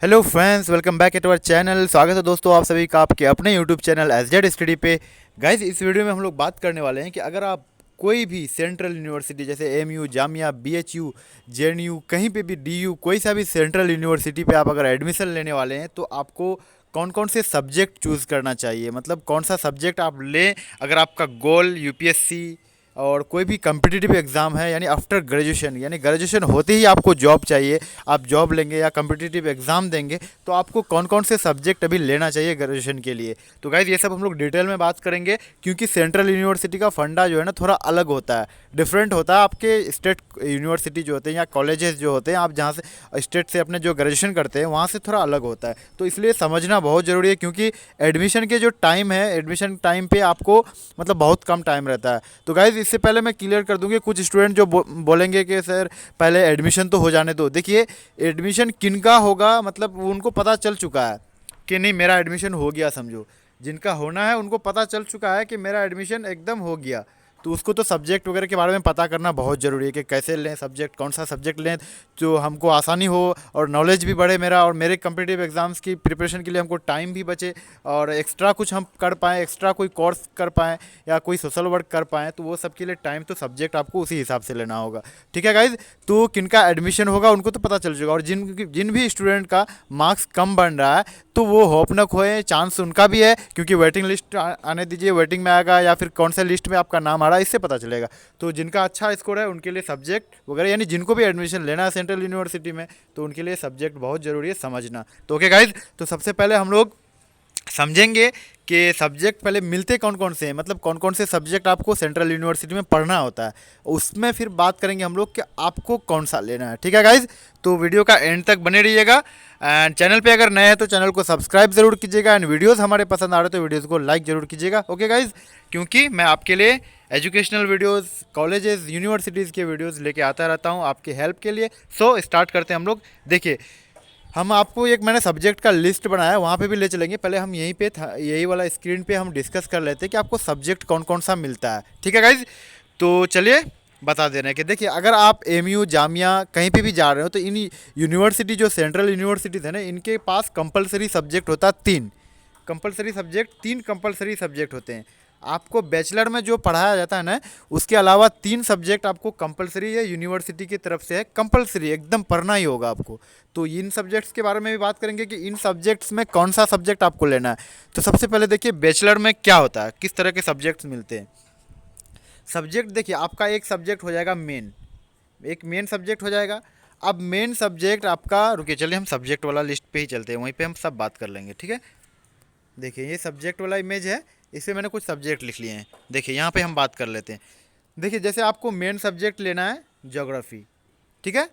Hello friends, welcome back at our channel. स्वागत है दोस्तों आप सभी का आपके अपने यूट्यूब चैनल एसजेड स्टडी पे। गाइस, इस वीडियो में हम लोग बात करने वाले हैं कि अगर आप कोई भी सेंट्रल यूनिवर्सिटी जैसे एमयू, जामिया, बीएचयू, जेएनयू, कहीं पे भी डीयू, कोई सा भी सेंट्रल यूनिवर्सिटी पे आप अगर एडमिशन लेने वाले हैं तो आपको कौन कौन से सब्जेक्ट चूज़ करना चाहिए, मतलब कौन सा सब्जेक्ट आप लें अगर आपका गोल यूपीएससी और कोई भी कम्पिटिटिव एग्ज़ाम है, यानी आफ्टर ग्रेजुएशन, यानी ग्रेजुएशन होते ही आपको जॉब चाहिए, आप जॉब लेंगे या कम्पिटिटिव एग्ज़ाम देंगे, तो आपको कौन कौन से सब्जेक्ट अभी लेना चाहिए ग्रेजुएशन के लिए। तो गाइज़, ये सब हम लोग डिटेल में बात करेंगे, क्योंकि सेंट्रल यूनिवर्सिटी का फंडा जो है ना थोड़ा अलग होता है, डिफरेंट होता है आपके स्टेट यूनिवर्सिटी जो होते हैं या कॉलेजेस जो होते हैं, आप जहाँ से स्टेट से अपने जो ग्रेजुएशन करते हैं वहाँ से थोड़ा अलग होता है। तो इसलिए समझना बहुत ज़रूरी है, क्योंकि एडमिशन के जो टाइम है, एडमिशन टाइम पे आपको मतलब बहुत कम टाइम रहता है। तो गाइज़, इससे पहले मैं क्लियर कर दूंगी, कुछ स्टूडेंट जो बोलेंगे कि सर पहले एडमिशन तो हो जाने दो। देखिए, एडमिशन किनका होगा मतलब उनको पता चल चुका है कि नहीं मेरा एडमिशन हो गया, समझो जिनका होना है उनको पता चल चुका है कि मेरा एडमिशन एकदम हो गया। तो उसको तो सब्जेक्ट वगैरह के बारे में पता करना बहुत ज़रूरी है कि कैसे लें सब्जेक्ट, कौन सा सब्जेक्ट लें जो हमको आसानी हो और नॉलेज भी बढ़े मेरा, और मेरे कम्पिटिटिव एग्ज़ाम्स की प्रिपरेशन के लिए हमको टाइम भी बचे और एक्स्ट्रा कुछ हम कर पाएँ, एक्स्ट्रा कोई कोर्स कर पाएँ या कोई सोशल वर्क कर पाएँ। तो वो सब के लिए टाइम तो सब्जेक्ट आपको उसी हिसाब से लेना होगा। ठीक है गाइज, तो किनका एडमिशन होगा उनको तो पता चल चुका, और जिन भी स्टूडेंट का मार्क्स कम बन रहा है तो वो होप न खोए, चांस उनका भी है, क्योंकि वेटिंग लिस्ट आने दीजिए, वेटिंग में आएगा या फिर कौन से लिस्ट में आपका नाम आ रहा है इससे पता चलेगा। तो जिनका अच्छा स्कोर है उनके लिए सब्जेक्ट वगैरह, यानी जिनको भी एडमिशन लेना है सेंट्रल यूनिवर्सिटी में, तो उनके लिए सब्जेक्ट बहुत ज़रूरी है समझना। तो ओके गाइज, तो सबसे पहले हम लोग समझेंगे कि सब्जेक्ट पहले मिलते कौन कौन से हैं, मतलब कौन कौन से सब्जेक्ट आपको सेंट्रल यूनिवर्सिटी में पढ़ना होता है, उसमें फिर बात करेंगे हम लोग कि आपको कौन सा लेना है। ठीक है गाइज, तो वीडियो का एंड तक बने रहिएगा। एंड चैनल पे अगर नए हैं तो चैनल को सब्सक्राइब जरूर कीजिएगा, एंड वीडियोस हमारे पसंद आ रहे तो वीडियोस को लाइक जरूर कीजिएगा। ओके गाइज, क्योंकि मैं आपके लिए एजुकेशनल वीडियोस, कॉलेजेस, यूनिवर्सिटीज़ के वीडियोस लेके आता रहता हूँ आपके हेल्प के लिए। सो स्टार्ट करते हैं हम लोग। देखिए, हम आपको एक मैंने सब्जेक्ट का लिस्ट बनाया है, वहाँ पे भी ले चलेंगे। पहले हम यहीं पे था, यही वाला स्क्रीन पे हम डिस्कस कर लेते हैं कि आपको सब्जेक्ट कौन कौन सा मिलता है। ठीक है गाइज, तो चलिए बता दे रहे हैं कि देखिए, अगर आप एमयू, जामिया कहीं पे भी जा रहे हो तो इन यूनिवर्सिटी जो सेंट्रल यूनिवर्सिटीज़ है ना, इनके पास कंपलसरी सब्जेक्ट होता है तीन। तीन कंपलसरी सब्जेक्ट होते हैं। आपको बैचलर में जो पढ़ाया जाता है ना, उसके अलावा तीन सब्जेक्ट आपको कंपलसरी है, यूनिवर्सिटी की तरफ से है, कंपलसरी एकदम पढ़ना ही होगा आपको। तो इन सब्जेक्ट्स के बारे में भी बात करेंगे कि इन सब्जेक्ट्स में कौन सा सब्जेक्ट आपको लेना है। तो सबसे पहले देखिए, बैचलर में क्या होता है, किस तरह के सब्जेक्ट्स मिलते हैं। सब्जेक्ट देखिए, आपका एक सब्जेक्ट हो जाएगा मेन, एक मेन सब्जेक्ट हो जाएगा। अब मेन सब्जेक्ट आपका, रुकिए चलिए हम सब्जेक्ट वाला लिस्ट पे ही चलते हैं, वहीं पे हम सब बात कर लेंगे। ठीक है, देखिए ये सब्जेक्ट वाला इमेज है, इसमें मैंने कुछ सब्जेक्ट लिख लिए हैं। देखिए यहाँ पे हम बात कर लेते हैं। देखिए, जैसे आपको मेन सब्जेक्ट लेना है ज्योग्राफी, ठीक है,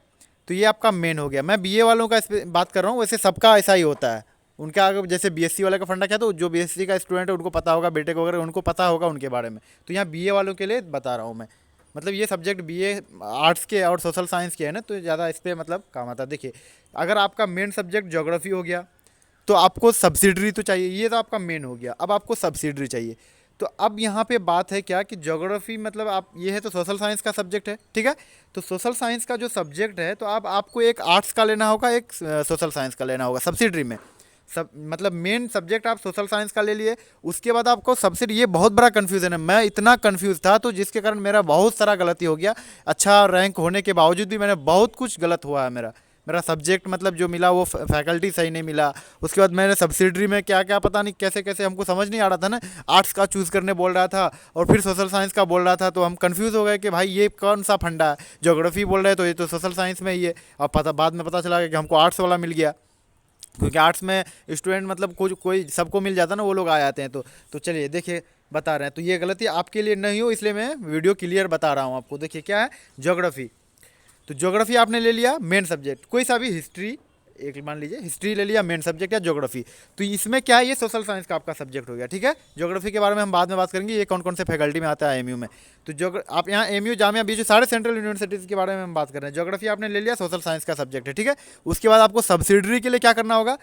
तो ये आपका मेन हो गया। मैं बीए वालों का इस पे बात कर रहा हूँ, वैसे सबका ऐसा ही होता है। उनका अगर जैसे बीएससी वाले का फंडा क्या, तो जो बीएससी का स्टूडेंट है उनको पता होगा, बीटेक वगैरह उनको पता होगा उनके बारे में। तो यहाँ बीए वालों के लिए बता रहा हूँ मैं, मतलब ये सब्जेक्ट बीए आर्ट्स के और सोशल साइंस के है ना, तो ज़्यादा इस पर मतलब काम आता है। देखिए, अगर आपका मेन सब्जेक्ट ज्योग्राफी हो गया तो आपको सब्सिडरी तो चाहिए, ये तो आपका मेन हो गया। अब आपको सब्सिडरी चाहिए, तो अब यहाँ पे बात है क्या कि ज्योग्राफी मतलब आप ये है तो सोशल साइंस का सब्जेक्ट है। ठीक है, तो सोशल साइंस का जो सब्जेक्ट है, तो अब आपको एक आर्ट्स का लेना होगा, एक सोशल साइंस का लेना होगा सब्सिडरी में। सब मतलब मेन सब्जेक्ट आप सोशल साइंस का ले लिए, उसके बाद आपको सब्सिडी, ये बहुत बड़ा कन्फ्यूज़न है। मैं इतना कन्फ्यूज़ था तो जिसके कारण मेरा बहुत सारा गलती हो गया। अच्छा रैंक होने के बावजूद भी मैंने बहुत कुछ गलत हुआ है मेरा। मेरा सब्जेक्ट मतलब जो मिला वो फैकल्टी सही नहीं मिला। उसके बाद मैंने सब्सिडरी में क्या क्या पता नहीं कैसे कैसे, हमको समझ नहीं आ रहा था ना, आर्ट्स का चूज़ करने बोल रहा था और फिर सोशल साइंस का बोल रहा था, तो हम कंफ्यूज हो गए कि भाई ये कौन सा फंडा है। ज्योग्राफी बोल रहे हैं तो ये तो सोशल साइंस में ही है। और पता बाद में पता चला कि हमको आर्ट्स वाला मिल गया, क्योंकि आर्ट्स में स्टूडेंट मतलब कुछ कोई सबको मिल जाता ना, वो लोग आ जाते हैं। तो चलिए देखिए बता रहे हैं, तो ये गलती आपके लिए नहीं हो इसलिए मैं वीडियो क्लियर बता रहा हूँ आपको। देखिए क्या है ज्योग्राफी, तो ज्योग्राफी आपने ले लिया मेन सब्जेक्ट, कोई सा भी हिस्ट्री, एक मान लीजिए हिस्ट्री ले लिया मेन सब्जेक्ट या ज्योग्राफी। तो इसमें क्या है, ये सोशल साइंस का आपका सब्जेक्ट हो गया। ठीक है, ज्योग्राफी के बारे में हम बाद में बात करेंगे, ये कौन कौन से फैकल्टी में आता है एमयू में। तो जो आप यहाँ एमयू, जामिया, बीजू सारे सेंट्रल यूनिवर्सिटीज़ के बारे में हम बात कर रहे हैं। ज्योग्राफी आपने ले लिया, सोशल साइंस का सब्जेक्ट है। ठीक है, उसके बाद आपको सब्सिडरी के लिए क्या करना होगा,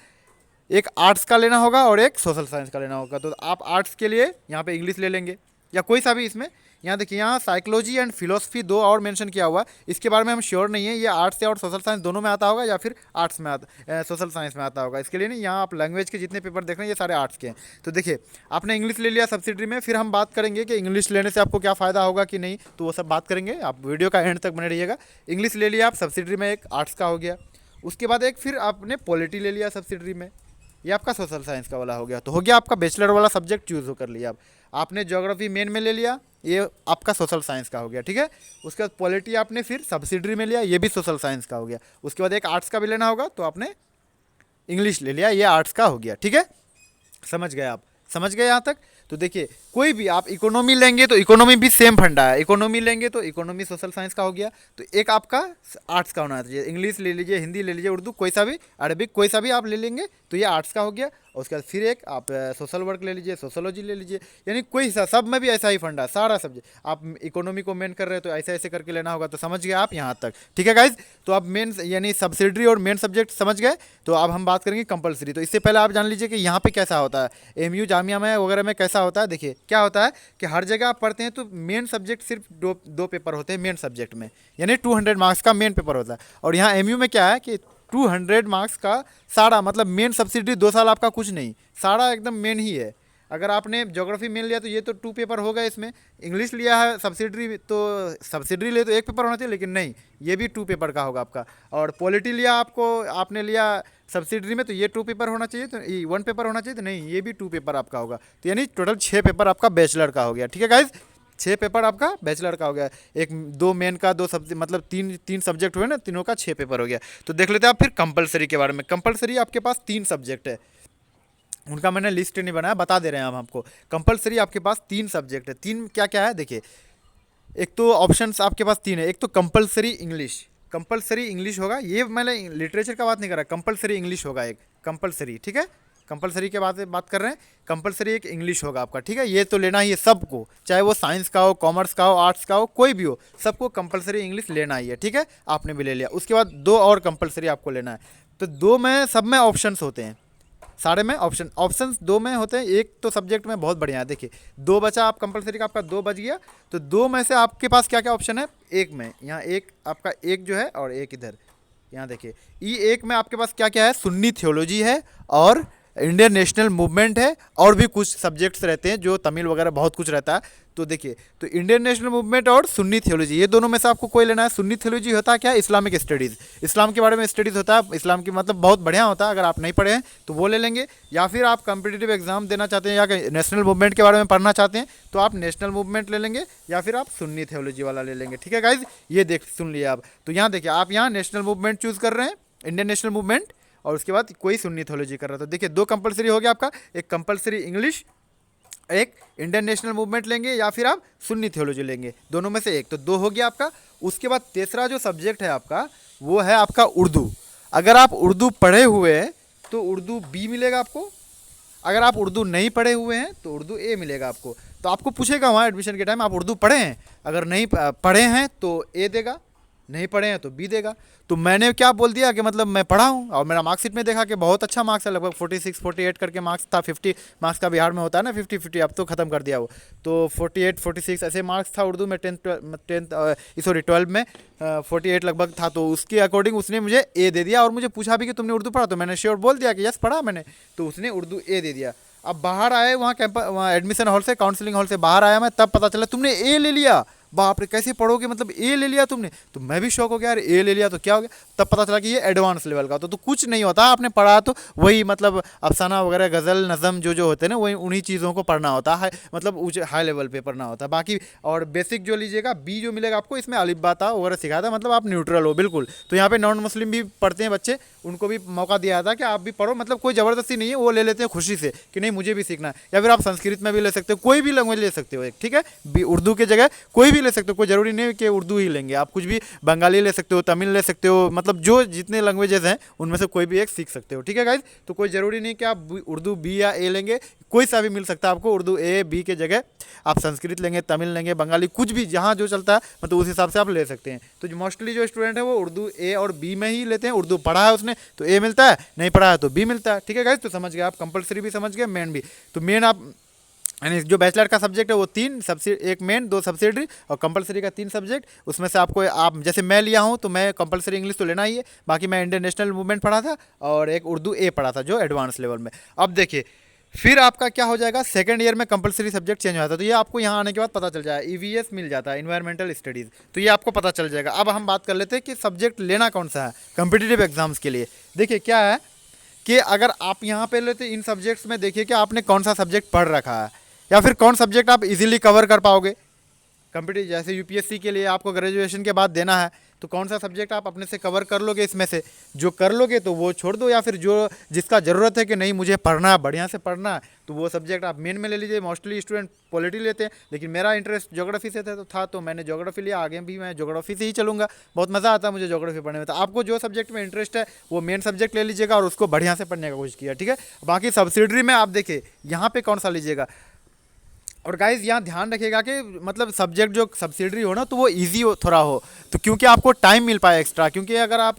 एक आर्ट्स का लेना होगा और एक सोशल साइंस का लेना होगा। तो आप आर्ट्स के लिए यहाँ पे इंग्लिश ले लेंगे या कोई सा भी इसमें यहाँ देखिए, यहाँ साइकोलॉजी एंड फिलोसफी दो और मेंशन किया हुआ है, इसके बारे में हम श्योर नहीं है, ये आर्ट्स से और सोशल साइंस दोनों में आता होगा या फिर आर्ट्स में आता, सोशल साइंस में आता होगा, इसके लिए नहीं। यहाँ आप लैंग्वेज के जितने पेपर देख रहे हैं ये सारे आर्ट्स के हैं। तो देखिए, आपने इंग्लिश ले लिया सब्सिडरी में, फिर हम बात करेंगे कि इंग्लिश लेने से आपको क्या फ़ायदा होगा कि नहीं, तो वो सब बात करेंगे, आप वीडियो का एंड तक बने रहिएगा। इंग्लिश ले लिया आप सब्सिडरी में, एक आर्ट्स का हो गया। उसके बाद एक फिर आपने पॉलिटी ले लिया सब्सिडरी में, ये आपका सोशल साइंस का वाला हो गया। तो हो गया आपका बैचलर वाला सब्जेक्ट चूज़ कर लिया। अब आपने ज्योग्राफी मेन में ले लिया, ये आपका सोशल साइंस का हो गया, ठीक है। उसके बाद पॉलिटी आपने फिर सब्सिडरी में लिया, ये भी सोशल साइंस का हो गया। उसके बाद एक आर्ट्स का भी लेना होगा, तो आपने इंग्लिश ले लिया, ये आर्ट्स का हो गया, ठीक है। समझ गए आप, समझ गए यहाँ तक। तो देखिए, कोई भी आप इकोनॉमी लेंगे तो इकोनॉमी भी सेम फंडा है, इकोनॉमी लेंगे तो इकोनॉमी सोशल साइंस का हो गया। तो एक आपका आर्ट्स का होना चाहिए, इंग्लिश ले लीजिए, हिंदी ले लीजिए, उर्दू कोई सा भी, अरबिक कोई सा भी आप ले लेंगे तो ये आर्ट्स का हो गया। और उसके बाद फिर एक आप सोशल वर्क ले लीजिए, सोशोलॉजी ले लीजिए, यानी कोई सा, सब में भी ऐसा ही फंडा, सारा सब्जेक्ट। आप इकोनॉमी को मेन कर रहे हो तो ऐसे ऐसे करके लेना होगा। तो समझ गए आप यहाँ तक, ठीक है गाइज। तो आप मेन यानी सब्सिडरी और मेन सब्जेक्ट समझ गए। तो अब हम बात करेंगे कंपलसरी। तो इससे पहले आप जान लीजिए कि यहाँ पे कैसा होता है, एमयू जामिया में वगैरह में कैसा होता है। देखिए क्या होता है कि हर जगह आप पढ़ते हैं तो मेन सब्जेक्ट सिर्फ दो पेपर होते हैं मेन सब्जेक्ट में, यानी 200 मार्क्स का मेन पेपर होता है। और यहाँ एमयू में क्या है कि 200 मार्क्स का सारा, मतलब मेन सब्सिडी 2 साल आपका कुछ नहीं, सारा एकदम मेन ही है। अगर आपने ज्योग्राफी मेन लिया तो ये तो 2 पेपर हो गए, इसमें इंग्लिश लिया है सब्सिडरी, तो सब्सिडरी ले तो 1 पेपर होना चाहिए, लेकिन नहीं, ये भी 2 पेपर का होगा आपका। और पॉलिटी लिया आपने लिया सब्सिडरी में, तो ये 2 पेपर होना चाहिए, तो 1 पेपर होना चाहिए, तो नहीं, ये भी 2 पेपर आपका होगा। तो यानी टोटल 6 पेपर आपका बैचलर का हो गया, ठीक है गाइज। 6 पेपर आपका बैचलर का हो गया। एक 2 मेन का, 2 सब, मतलब तीन सब्जेक्ट हुए ना, तीनों का 6 पेपर हो गया। तो देख लेते हैं आप फिर कंपलसरी के बारे में। कंपलसरी आपके पास 3 सब्जेक्ट है, उनका मैंने लिस्ट नहीं बनाया, बता दे रहे हैं हम आपको। कंपलसरी आपके पास 3 सब्जेक्ट है। 3 क्या क्या है देखिए, एक तो ऑप्शंस आपके पास 3 है। एक तो कंपलसरी इंग्लिश, कंपलसरी इंग्लिश होगा, ये मैंने लिटरेचर का बात नहीं कर रहा, कंपलसरी इंग्लिश होगा एक, कंपलसरी, ठीक है। कंपलसरी के बात कर रहे हैं, कंपलसरी एक इंग्लिश होगा आपका, ठीक है। ये तो लेना ही है सबको, चाहे वो साइंस का हो, कॉमर्स का हो, आर्ट्स का हो, कोई भी हो, सबको कंपलसरी इंग्लिश लेना ही है, ठीक है। आपने भी ले लिया। उसके बाद 2 और कंपलसरी आपको लेना है। तो 2 में सब में ऑप्शंस होते हैं, सारे में ऑप्शंस 2 में होते हैं। एक तो सब्जेक्ट में बहुत बढ़िया है, देखिए 2 बचा आप कंपलसरी का, आपका 2 बच गया। तो 2 में से आपके पास क्या क्या ऑप्शन है, एक में यहाँ एक आपका एक जो है, और एक इधर यहाँ देखिए, E1 में आपके पास क्या क्या है, सुन्नी थियोलॉजी है और इंडियन नेशनल मूवमेंट है, और भी कुछ सब्जेक्ट्स रहते हैं जो तमिल वगैरह बहुत कुछ रहता है। तो देखिए, तो इंडियन नेशनल मूवमेंट और सुन्नी थियोलॉजी, ये दोनों में से आपको कोई लेना है। सुन्नी थियोलॉजी होता है क्या, इस्लामिक स्टडीज़, इस्लाम के बारे में स्टडीज़ होता है, इस्लाम की मतलब बहुत बढ़िया होता है। अगर आप नहीं पढ़े हैं तो वो ले लेंगे, या फिर आप कॉम्पिटिटिव एग्जाम देना चाहते हैं या नेशनल मूवमेंट के बारे में पढ़ना चाहते हैं तो आप नेशनल मूवमेंट ले लेंगे, या फिर आप सुन्नी थियोलॉजी वाला ले लेंगे, ठीक है गाइज। ये सुन लिया आप। तो यहाँ देखिए, आप यहाँ नेशनल मूवमेंट चूज़ कर रहे हैं, इंडियन नेशनल मूवमेंट, और उसके बाद कोई सुन्नी थियोलॉजी कर रहा था। तो देखिए 2 कंपलसरी हो गया आपका, एक कंपलसरी इंग्लिश, एक इंडियन नेशनल मूवमेंट लेंगे, या फिर आप सुन्नी थियोलॉजी लेंगे, दोनों में से एक। तो 2 हो गया आपका। उसके बाद तीसरा जो सब्जेक्ट है आपका, वो है आपका उर्दू। अगर आप उर्दू पढ़े हुए हैं तो उर्दू बी मिलेगा आपको, अगर आप उर्दू नहीं पढ़े हुए हैं तो उर्दू ए मिलेगा आपको। तो आपको पूछेगा वहाँ एडमिशन के टाइम, आप उर्दू पढ़े हैं, अगर नहीं पढ़े हैं तो ए देगा, नहीं पढ़े हैं तो बी देगा। तो मैंने क्या बोल दिया कि मतलब मैं पढ़ा हूँ, और मेरा मार्कशीट में देखा कि बहुत अच्छा मार्क्स है, लगभग 46 48 करके मार्क्स था। 50 मार्क्स का बिहार में होता है ना, 50 50, अब तो ख़त्म कर दिया वो। तो 48 46 ऐसे मार्क्स था उर्दू में, 12 में 48 लगभग था। तो उसके अकॉर्डिंग उसने मुझे ए दे दिया, और मुझे पूछा भी कि तुमने उर्दू पढ़ा, तो मैंने श्योर बोल दिया कि यस पढ़ा मैंने, तो उसने उर्दू ए दे दिया। अब बाहर आए वहाँ कैंपस, वहाँ एडमिशन हॉल से, काउंसलिंग हॉल से बाहर आया मैं, तब पता चला तुमने ए ले लिया। बाप रे, कैसे पढ़ोगे, मतलब ए ले लिया तुमने। तो मैं भी शौक हो गया, यार ए ले लिया तो क्या हो गया। तब पता चला कि ये एडवांस लेवल का। तो कुछ नहीं होता, आपने पढ़ा तो वही, मतलब अफसाना वगैरह, गज़ल, नज़म जो होते हैं ना, वही उन्हीं चीज़ों को पढ़ना होता है, मतलब ऊँचे हाई लेवल पे पढ़ना होता है। बाकी और बेसिक जो लीजिएगा, बी जो मिलेगा आपको, इसमें अलिफ बा ता वगैरह सिखाया था, मतलब आप न्यूट्रल हो बिल्कुल। तो यहाँ पे नॉन मुस्लिम भी पढ़ते हैं बच्चे, उनको भी मौका दिया था कि आप भी पढ़ो, मतलब कोई ज़बरदस्ती नहीं है, वो ले लेते हैं खुशी से कि नहीं मुझे भी सीखना है। या फिर आप संस्कृत में भी ले सकते हो, कोई भी लैंग्वेज ले सकते हो एक, ठीक है। उर्दू की जगह कोई भी ले सकते हो, कोई ज़रूरी नहीं कि उर्दू ही लेंगे आप, कुछ भी बंगाली ले सकते हो, तमिल ले सकते हो, मतलब जो जितने लैंग्वेजेस हैं उनमें से कोई भी एक सीख सकते हो, ठीक है गाइज। तो कोई ज़रूरी नहीं कि आप उर्दू बी या ए लेंगे, कोई सा भी मिल सकता है आपको। उर्दू ए बी के जगह आप संस्कृत लेंगे, तमिल लेंगे, बंगाली, कुछ भी जहाँ जो चलता है, मतलब उस हिसाब से आप ले सकते हैं। तो मोस्टली जो स्टूडेंट है वो उर्दू ए और बी में ही लेते हैं। उर्दू पढ़ा है उसने तो ए मिलता है, नहीं पढ़ा है तो बी मिलता है, ठीक है गाइज। तो समझ गए आप, कंपलसरी भी समझ गए, मेन भी। तो मेन आप यानी जो बैचलर का सब्जेक्ट है वो 3 सब्सिडी, एक मेन 2 सब्सिडरी और कंपलसरी का 3 सब्जेक्ट। उसमें से आपको, आप जैसे मैं लिया हूँ तो मैं कंपलसरी इंग्लिश तो लेना ही है, बाकी मैं इंडियन नेशनल मूवमेंट पढ़ा था और एक उर्दू ए पढ़ा था जो एडवांस लेवल में। अब देखिए फिर आपका क्या हो जाएगा, सेकंड ईयर में कंपलसरी सब्जेक्ट चेंज हो जाता है, तो ये आपको यहाँ आने के बाद पता चल जाएगा, ईवीएस मिल जाता है, इन्वायरमेंटल स्टडीज़, तो ये आपको पता चल जाएगा। अब हम बात कर लेते हैं कि सब्जेक्ट लेना कौन सा है कॉम्पिटिटिव एग्जाम्स के लिए। देखिए क्या है कि अगर आप यहाँ पे लेते इन सब्जेक्ट्स में, देखिए कि आपने कौन सा सब्जेक्ट पढ़ रखा है या फिर कौन सब्जेक्ट आप इजीली कवर कर पाओगे। कंप्यूटर जैसे यूपीएससी के लिए आपको ग्रेजुएशन के बाद देना है, तो कौन सा सब्जेक्ट आप अपने से कवर कर लोगे, इसमें से जो कर लोगे तो वो छोड़ दो, या फिर जो जिसका ज़रूरत है कि नहीं मुझे पढ़ना है, बढ़िया से पढ़ना है, तो वो सब्जेक्ट आप मेन में ले लीजिए। मोस्टली स्टूडेंट पॉलिटी लेते हैं, लेकिन मेरा इंटरेस्ट ज्योग्राफी से था तो मैंने ज्योग्राफी लिया, आगे भी मैं ज्योग्राफी से ही चलूँगा, बहुत मज़ा आता है मुझे ज्योग्राफी पढ़ने में। तो आपको जो सब्जेक्ट में इंटरेस्ट है वो मेन सब्जेक्ट ले लीजिएगा और उसको बढ़िया से पढ़ने का कोशिश किया, ठीक है। बाकी सब्सिडरी में आप देखिए यहाँ पे कौन सा लीजिएगा। और गाइज यहाँ ध्यान रखिएगा कि मतलब सब्जेक्ट जो सब्सिडरी हो ना तो वो इजी हो, थोड़ा हो, तो क्योंकि आपको टाइम मिल पाए एक्स्ट्रा, क्योंकि अगर आप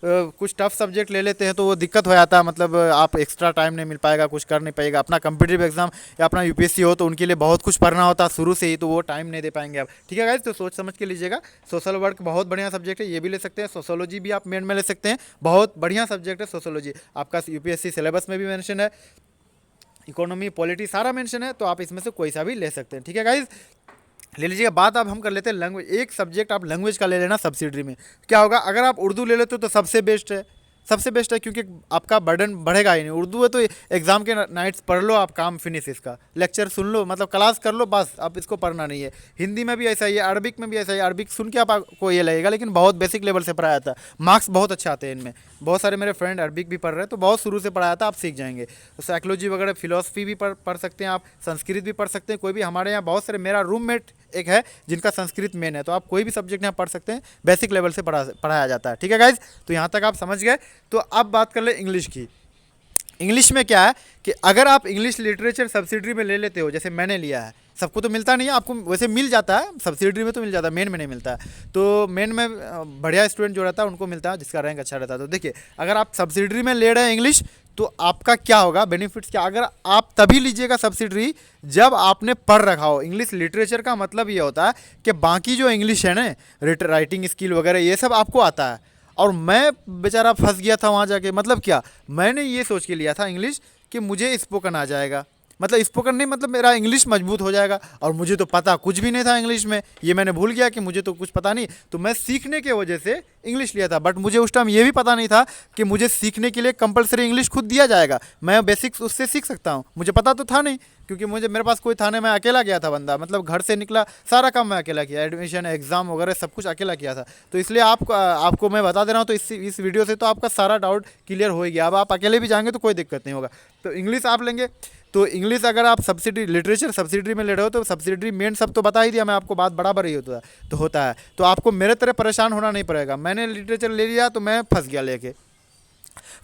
कुछ टफ सब्जेक्ट ले लेते हैं तो वो दिक्कत हो जाता है, मतलब आप एक्स्ट्रा टाइम नहीं मिल पाएगा, कुछ कर नहीं पाएगा। अपना कॉम्पिटिटिव एग्जाम या अपना यूपीएससी हो तो उनके लिए बहुत कुछ पढ़ना होता है शुरू से ही, तो वो टाइम नहीं दे पाएंगे आप, ठीक है गाइज। तो सोच समझ के लीजिएगा। सोशल वर्क बहुत बढ़िया सब्जेक्ट है, ये भी ले सकते हैं। सोशोलॉजी भी आप मेन में ले सकते हैं, बहुत बढ़िया सब्जेक्ट है सोशोलॉजी, आपका यूपीएससी सिलेबस में भी मेंशन है, इकोनॉमी पॉलिटी सारा मेंशन है, तो आप इसमें से कोई सा भी ले सकते हैं, ठीक है गाइज। ले लीजिएगा। बात अब हम कर लेते हैं लैंग्वेज। एक सब्जेक्ट आप लैंग्वेज का ले लेना सब्सिडरी में। क्या होगा, अगर आप उर्दू ले लेते हो तो सबसे बेस्ट है, सबसे बेस्ट है, क्योंकि आपका बर्डन बढ़ेगा ही नहीं। उर्दू है तो एग्जाम के नाइट्स पढ़ लो आप, काम फिनिश, इसका लेक्चर सुन लो, मतलब क्लास कर लो, बस अब इसको पढ़ना नहीं है। हिंदी में भी ऐसा ही है, अरबिक में भी ऐसा ही है। अरबिक सुन के आपको ये लगेगा, लेकिन बहुत बेसिक लेवल से पढ़ाया था, मार्क्स बहुत अच्छे आते हैं इनमें। बहुत सारे मेरे फ्रेंड अरबिक भी पढ़ रहे हैं, तो बहुत शुरू से पढ़ाया था, आप सीख जाएंगे। तो साइकोलॉजी वगैरह फिलोसफी भी पढ़ सकते हैं आप, संस्कृत भी पढ़ सकते हैं। कोई भी हमारे यहाँ बहुत सारे, मेरा रूममेट एक है जिनका संस्कृत मेन है, तो आप कोई भी सब्जेक्ट यहाँ पढ़ सकते हैं, बेसिक लेवल से पढ़ाया जाता है, ठीक है गाइज। तो यहाँ तक आप समझ गए। तो अब बात कर ले इंग्लिश की। इंग्लिश में क्या है कि अगर आप इंग्लिश लिटरेचर सब्सिडरी में ले लेते हो, जैसे मैंने लिया है, सबको तो मिलता नहीं है, आपको वैसे मिल जाता है, सब्सिडरी में तो मिल जाता है, मेन में नहीं मिलता है। तो मेन में बढ़िया स्टूडेंट जो रहता है उनको मिलता है, जिसका रैंक अच्छा रहता है। तो देखिए अगर आप सब्सिडरी में ले रहे हैं इंग्लिश, तो आपका क्या होगा, बेनिफिट्स क्या, अगर आप तभी लीजिएगा सब्सिडरी जब आपने पढ़ रखा हो। इंग्लिश लिटरेचर का मतलब ये होता है कि बाकी जो इंग्लिश है ना, राइटिंग स्किल वगैरह ये सब आपको आता है। और मैं बेचारा फंस गया था वहाँ जाके, मतलब क्या, मैंने ये सोच के लिया था इंग्लिश कि मुझे स्पोकन आ जाएगा, मतलब स्पोकन नहीं, मतलब मेरा इंग्लिश मजबूत हो जाएगा। और मुझे तो पता कुछ भी नहीं था इंग्लिश में, ये मैंने भूल गया कि मुझे तो कुछ पता नहीं, तो मैं सीखने के वजह से इंग्लिश लिया था। बट मुझे उस टाइम ये भी पता नहीं था कि मुझे सीखने के लिए कंपलसरी इंग्लिश खुद दिया जाएगा, मैं बेसिक्स उससे सीख सकता हूँ। मुझे पता तो था नहीं, क्योंकि मेरे पास कोई था नहीं, मैं अकेला गया था बंदा, मतलब घर से निकला, सारा काम मैं अकेला किया, एडमिशन एग्जाम वगैरह सब कुछ अकेला किया था। तो इसलिए आपको मैं बता दे रहा हूँ, तो इस वीडियो से तो आपका सारा डाउट क्लियर हो गया। अब आप अकेले भी जाएंगे तो कोई दिक्कत नहीं होगा। तो इंग्लिश आप लेंगे, तो इंग्लिश अगर आप सब्सिडी लिटरेचर सब्सिडरी में ले रहे हो तो सब्सिडरी मेन सब तो बता ही दिया मैं आपको, बात बराबर ही होता है। तो आपको मेरे तरह परेशान होना नहीं पड़ेगा। मैंने लिटरेचर ले लिया तो मैं फंस गया लेके।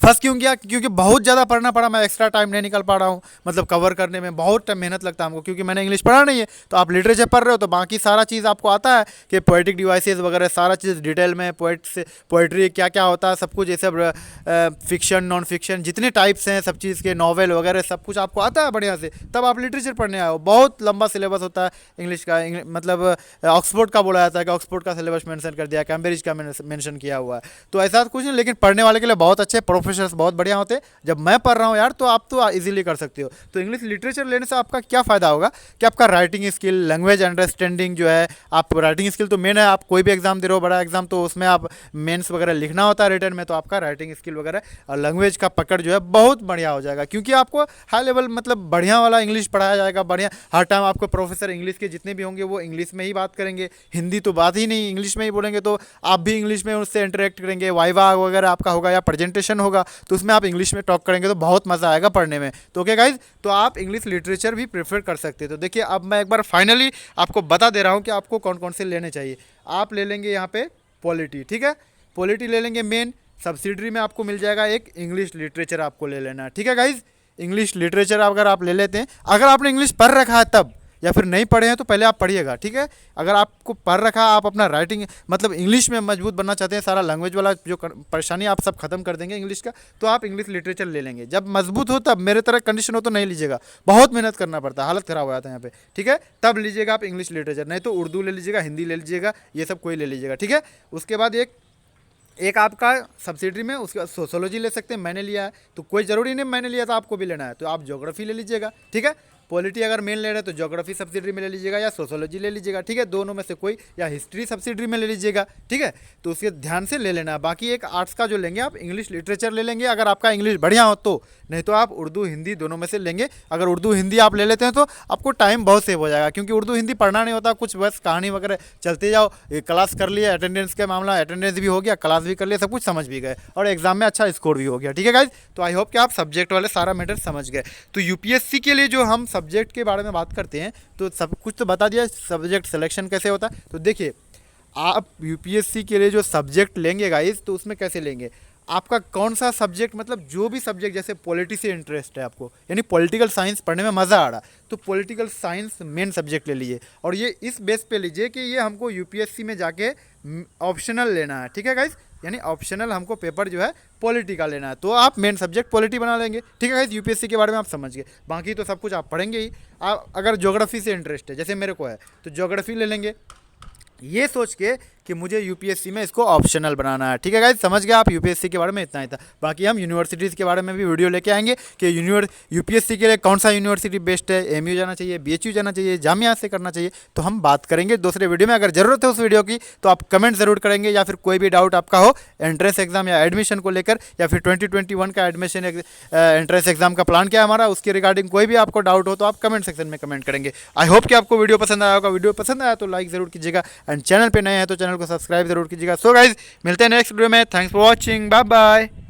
फंस क्यों गया, क्योंकि बहुत ज़्यादा पढ़ना पड़ा, मैं एक्स्ट्रा टाइम नहीं निकाल पा रहा हूँ, मतलब कवर करने में बहुत टाइम मेहनत लगता है हमको, क्योंकि मैंने इंग्लिश पढ़ा नहीं है। तो आप लिटरेचर पढ़ रहे हो तो बाकी सारा चीज़ आपको आता है कि पोएटिक डिवाइसेस वगैरह सारा चीज़ डिटेल में, पोएट्री क्या क्या होता है सब कुछ, ये सब फिक्शन नॉन फिक्शन जितने टाइप्स हैं सब चीज़ के, नॉवेल वगैरह सब कुछ आपको आता है बढ़िया से, तब आप लिटरेचर पढ़ने आए हो। बहुत लंबा सिलेबस होता है इंग्लिश का, मतलब ऑक्सफोर्ड का बोला जाता है कि ऑक्सफोर्ड का सिलेबस मेंशन कर दिया, कैम्ब्रिज का मेंशन किया हुआ है। तो ऐसा कुछ नहीं, लेकिन पढ़ने वाले के लिए बहुत अच्छे, प्रोफेसर्स बहुत बढ़िया होते हैं। जब मैं पढ़ रहा हूँ यार, तो आप तो इजीली कर सकते हो। तो इंग्लिश लिटरेचर लेने से आपका क्या फ़ायदा होगा कि आपका राइटिंग स्किल, लैंग्वेज अंडरस्टैंडिंग जो है, आप राइटिंग स्किल तो मेन है, आप कोई भी एग्जाम दे रहे हो बड़ा एग्जाम, तो उसमें आप मेंस वगैरह लिखना होता है रिटर्न में, तो आपका राइटिंग स्किल वगैरह और लैंग्वेज का पकड़ जो है बहुत बढ़िया हो जाएगा, क्योंकि आपको हाई लेवल मतलब बढ़िया वाला इंग्लिश पढ़ाया जाएगा। बढ़िया हर टाइम आपको प्रोफेसर इंग्लिश के जितने भी होंगे वो इंग्लिश में ही बात करेंगे, हिंदी तो बात ही नहीं, इंग्लिश में ही बोलेंगे, तो आप भी इंग्लिश में उससे इंटरेक्ट करेंगे। वाइवा वगैरह आपका होगा या प्रेजेंटेशन होगा तो उसमें आप इंग्लिश में टॉक करेंगे, तो बहुत मज़ा आएगा पढ़ने में। तो ओके गाइज, तो आप इंग्लिश लिटरेचर भी प्रेफर कर सकते हैं। तो देखिए अब मैं एक बार फाइनली आपको बता दे रहा हूँ कि आपको कौन कौन से लेने चाहिए। आप ले लेंगे यहाँ पे पॉलिटी, ठीक है, पॉलिटी ले लेंगे मेन। सब्सिडरी में आपको मिल जाएगा एक इंग्लिश लिटरेचर, आपको ले लेना है, ठीक है गाइज। इंग्लिश लिटरेचर अगर आप ले लेते हैं, अगर आपने इंग्लिश पढ़ रखा है तब, या फिर नहीं पढ़े हैं तो पहले आप पढ़िएगा, ठीक है। अगर आपको पढ़ रखा, आप अपना राइटिंग मतलब इंग्लिश में मजबूत बनना चाहते हैं, सारा लैंग्वेज वाला जो परेशानी आप सब खत्म कर देंगे इंग्लिश का, तो आप इंग्लिश लिटरेचर ले लेंगे। जब मजबूत हो तब, मेरे तरह कंडीशन हो तो नहीं लीजिएगा, बहुत मेहनत करना पड़ता है, हालत ख़राब हो जाता है यहाँ पे, ठीक है। तब लीजिएगा आप इंग्लिश लिटरेचर, नहीं तो उर्दू ले लीजिएगा, हिंदी ले लीजिएगा, ये सब कोई ले लीजिएगा, ठीक है। उसके बाद एक आपका सब्सिडरी में, उसके बाद सोशोलॉजी ले सकते हैं, मैंने लिया है तो कोई ज़रूरी नहीं मैंने लिया तो आपको भी लेना है, तो आप ज्योग्राफी ले लीजिएगा, ठीक है। पॉलिटी अगर मेन ले रहे हैं तो ज्योग्राफी सब्सिडरी में ले लीजिएगा या सोशोलॉजी ले लीजिएगा, ठीक है, दोनों में से कोई, या हिस्ट्री सब्सिडरी में ले लीजिएगा, ठीक है। तो उसके ध्यान से ले लेना है। बाकी एक आर्ट्स का जो लेंगे आप, इंग्लिश लिटरेचर ले लेंगे अगर आपका इंग्लिश बढ़िया हो तो, नहीं तो आप उर्दू हिंदी दोनों में से लेंगे। अगर उर्दू हिंदी आप ले लेते हैं तो आपको टाइम बहुत सेव हो जाएगा, क्योंकि उर्दू हिंदी पढ़ना नहीं होता कुछ, बस कहानी वगैरह चलते जाओ, क्लास कर लिया, अटेंडेंस का मामला, अटेंडेंस भी हो गया, क्लास भी कर लिया, सब कुछ समझ भी गए और एग्जाम में अच्छा स्कोर भी हो गया, ठीक है गाइज। तो आई होप कि आप सब्जेक्ट वाले सारा मैटर समझ गए। तो यूपीएससी के लिए जो हम सब्जेक्ट के बारे में बात करते हैं, तो सब कुछ तो बता दिया, सब्जेक्ट सिलेक्शन कैसे होता है। तो देखिए, आप यूपीएससी के लिए जो सब्जेक्ट लेंगे गाइज, तो उसमें कैसे लेंगे, आपका कौन सा सब्जेक्ट, मतलब जो भी सब्जेक्ट, जैसे पॉलिटी से इंटरेस्ट है आपको, यानी पॉलिटिकल साइंस पढ़ने में मज़ा आ रहा, तो पॉलिटिकल साइंस मेन सब्जेक्ट ले लीजिए, और ये इस बेस पे लीजिए कि ये हमको यूपीएससी में जाके ऑप्शनल लेना है, ठीक है गाइज। यानी ऑप्शनल हमको पेपर जो है पॉलिटी का लेना है, तो आप मेन सब्जेक्ट पॉलिटी बना लेंगे, ठीक है गाइज। यूपीएससी के बारे में आप समझ गए, बाकी तो सब कुछ आप पढ़ेंगे ही। आप अगर ज्योग्राफी से इंटरेस्ट है, जैसे मेरे को है, तो ज्योग्राफी ले लेंगे, ये सोच के कि मुझे यूपीएससी में इसको ऑप्शनल बनाना है, ठीक है गाइस। समझ गया आप, यूपीएससी के बारे में इतना ही था। बाकी हम यूनिवर्सिटीज़ के बारे में भी वीडियो लेके आएंगे कि यूपीएससी के लिए कौन सा यूनिवर्सिटी बेस्ट है, एमयू जाना चाहिए, बीएचयू जाना चाहिए, जामिया से करना चाहिए, तो हम बात करेंगे दूसरे वीडियो में। अगर ज़रूरत है उस वीडियो की तो आप कमेंट ज़रूर करेंगे, या फिर कोई भी डाउट आपका हो एंट्रेंस एग्जाम या एडमिशन को लेकर, या फिर 2021 का एडमिशन एंट्रेंस एग्जाम का प्लान क्या है हमारा, उसके रिगार्डिंग कोई भी आपको डाउट हो तो आप कमेंट सेक्शन में कमेंट करेंगे। आई होप कि आपको वीडियो पसंद आया होगा। वीडियो पसंद आया तो लाइक ज़रूर कीजिएगा, एंड चैनल पर नए हैं तो चैनल को सब्सक्राइब जरूर कीजिएगा। सो गाइज, मिलते हैं नेक्स्ट वीडियो में। Thanks for watching, bye bye.